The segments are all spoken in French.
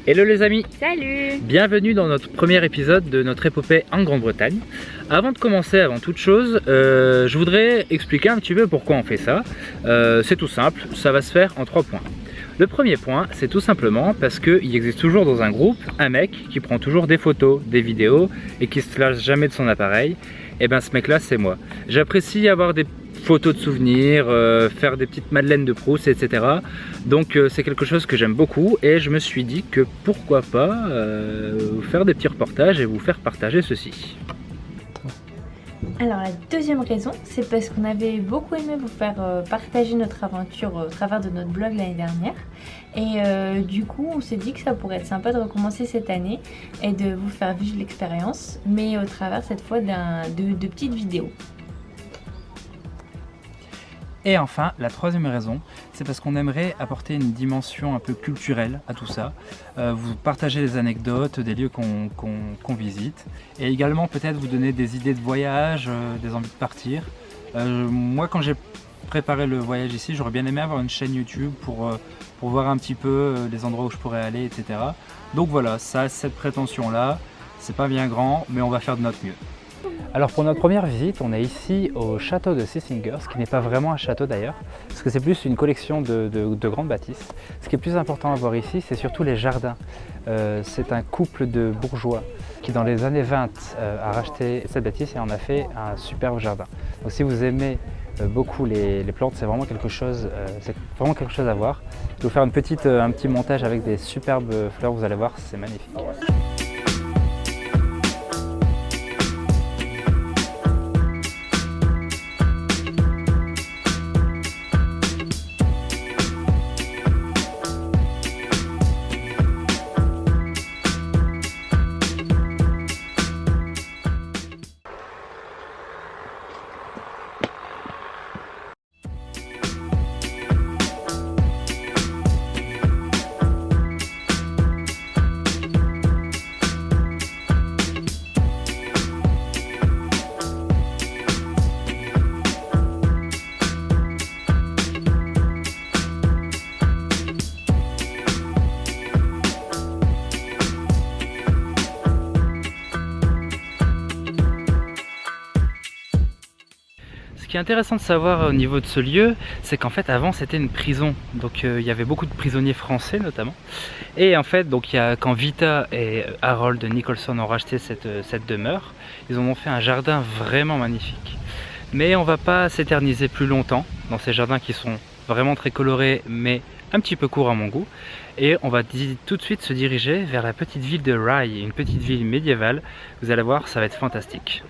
Hello les amis! Salut! Bienvenue dans notre premier épisode de notre épopée en Grande-Bretagne. Avant de commencer, avant toute chose, je voudrais expliquer un petit peu pourquoi on fait ça. C'est tout simple, ça va se faire en 3 points. Le premier point, c'est tout simplement parce qu'il existe toujours dans un groupe un mec qui prend toujours des photos, des vidéos et qui se lâche jamais de son appareil. Et ben ce mec là c'est moi. J'apprécie avoir des photos de souvenirs, faire des petites madeleines de Proust, etc. Donc c'est quelque chose que j'aime beaucoup et je me suis dit que pourquoi pas faire des petits reportages et vous faire partager ceci. Alors la deuxième raison, c'est parce qu'on avait beaucoup aimé vous faire partager notre aventure au travers de notre blog l'année dernière. Et du coup, on s'est dit que ça pourrait être sympa de recommencer cette année et de vous faire vivre l'expérience, mais au travers cette fois de petites vidéos. Et enfin, la troisième raison, c'est parce qu'on aimerait apporter une dimension un peu culturelle à tout ça, vous partager des anecdotes, des lieux qu'on visite, et également peut-être vous donner des idées de voyage, des envies de partir. Moi, quand j'ai préparé le voyage ici, j'aurais bien aimé avoir une chaîne YouTube pour voir un petit peu les endroits où je pourrais aller, etc. Donc voilà, ça a cette prétention-là, c'est pas bien grand, mais on va faire de notre mieux. Alors pour notre première visite, on est ici au château de Sissinghurst, ce qui n'est pas vraiment un château d'ailleurs, parce que c'est plus une collection de grandes bâtisses. Ce qui est plus important à voir ici, c'est surtout les jardins. C'est un couple de bourgeois qui dans les années 20 a racheté cette bâtisse et en a fait un superbe jardin. Donc si vous aimez beaucoup les plantes, c'est vraiment quelque chose à voir. Je vais vous faire un petit montage avec des superbes fleurs, vous allez voir, c'est magnifique. Ce qui est intéressant de savoir au niveau de ce lieu, c'est qu'en fait avant c'était une prison, donc il y avait beaucoup de prisonniers français notamment. Et en fait donc quand Vita et Harold Nicholson ont racheté cette demeure, ils en ont fait un jardin vraiment magnifique. Mais on va pas s'éterniser plus longtemps dans ces jardins qui sont vraiment très colorés mais un petit peu courts à mon goût. Et on va tout de suite se diriger vers la petite ville de Rye, une petite ville médiévale. Vous allez voir, ça va être fantastique.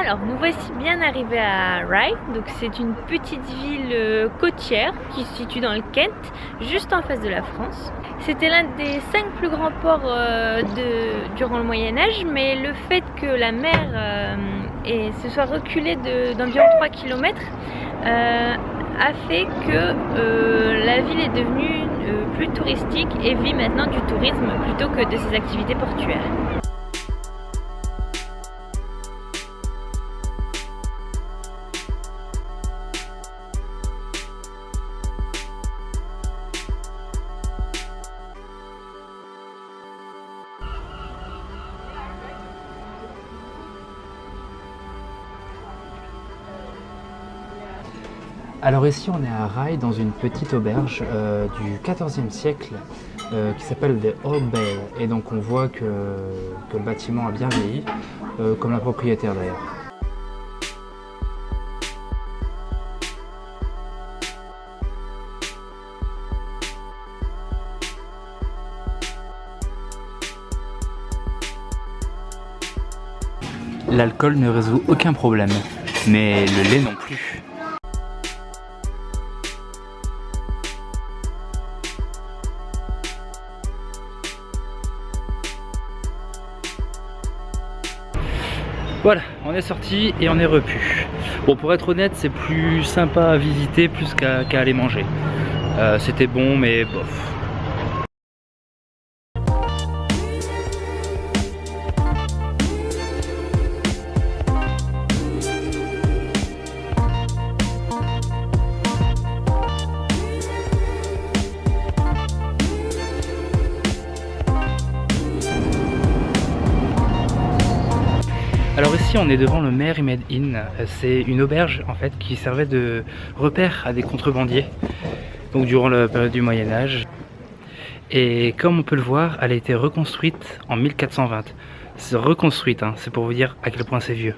Alors nous voici bien arrivés à Rye, donc c'est une petite ville côtière qui se situe dans le Kent, juste en face de la France. C'était l'un des 5 plus grands ports durant le Moyen-Âge, mais le fait que la mer se soit reculée d'environ 3 km a fait que la ville est devenue plus touristique et vit maintenant du tourisme plutôt que de ses activités portuaires. Alors ici on est à Rye dans une petite auberge du XIVe siècle qui s'appelle The Old Bale, et donc on voit que le bâtiment a bien vieilli, comme la propriétaire d'ailleurs. L'alcool ne résout aucun problème, mais le lait non plus. Voilà, on est sorti et on est repu. Bon, pour être honnête, c'est plus sympa à visiter plus qu'à aller manger. C'était bon, mais bof. Alors ici on est devant le Mermaid Inn, c'est une auberge en fait qui servait de repère à des contrebandiers, donc durant la période du Moyen-Âge. Et comme on peut le voir, elle a été reconstruite en 1420. C'est reconstruite, hein, c'est pour vous dire à quel point c'est vieux.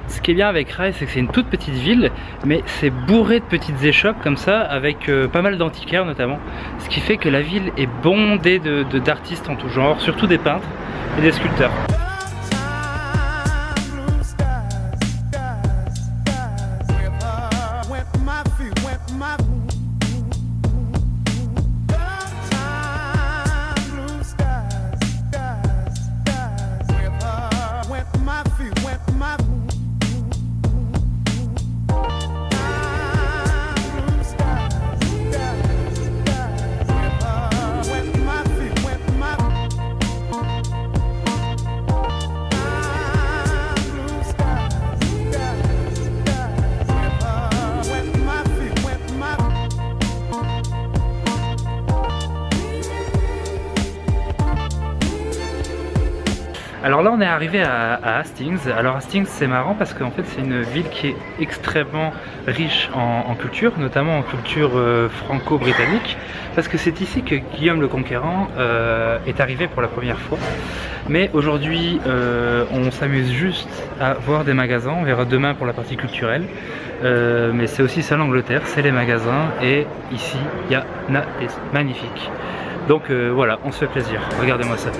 Ce qui est bien avec Rye, c'est que c'est une toute petite ville, mais c'est bourré de petites échoppes comme ça, avec pas mal d'antiquaires notamment. Ce qui fait que la ville est bondée d'artistes en tout genre, surtout des peintres et des sculpteurs. Alors là on est arrivé à Hastings. Alors Hastings c'est marrant parce qu'en fait c'est une ville qui est extrêmement riche en culture, notamment en culture franco-britannique, parce que c'est ici que Guillaume le Conquérant est arrivé pour la première fois. Mais aujourd'hui on s'amuse juste à voir des magasins, on verra demain pour la partie culturelle. Mais c'est aussi ça l'Angleterre, c'est les magasins, et ici il y en a des magnifiques. Donc voilà, on se fait plaisir, regardez-moi ça.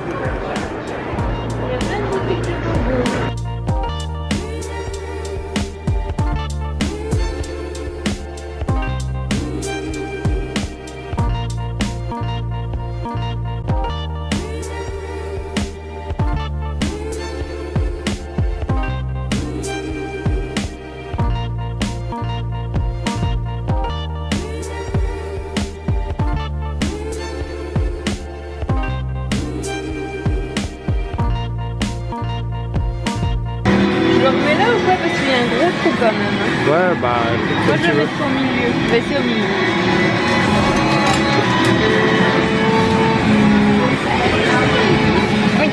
Je le remets là ou pas, parce qu'il y a un gros trou quand même, hein. Ouais, bah... Moi je vais mettre au milieu. Je vais essayer au milieu. Oui.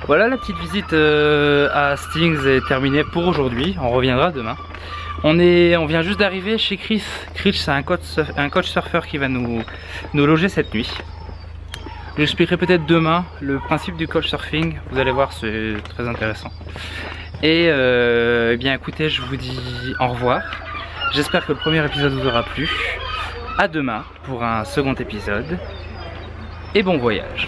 Voilà, la petite visite à Hastings est terminée pour aujourd'hui. On reviendra demain. On vient juste d'arriver chez Chris. Chris, c'est un coach surfeur qui va nous loger cette nuit. J'expliquerai peut-être demain le principe du coach surfing. Vous allez voir, c'est très intéressant. Et eh bien écoutez, je vous dis au revoir. J'espère que le premier épisode vous aura plu. À demain pour un second épisode. Et bon voyage.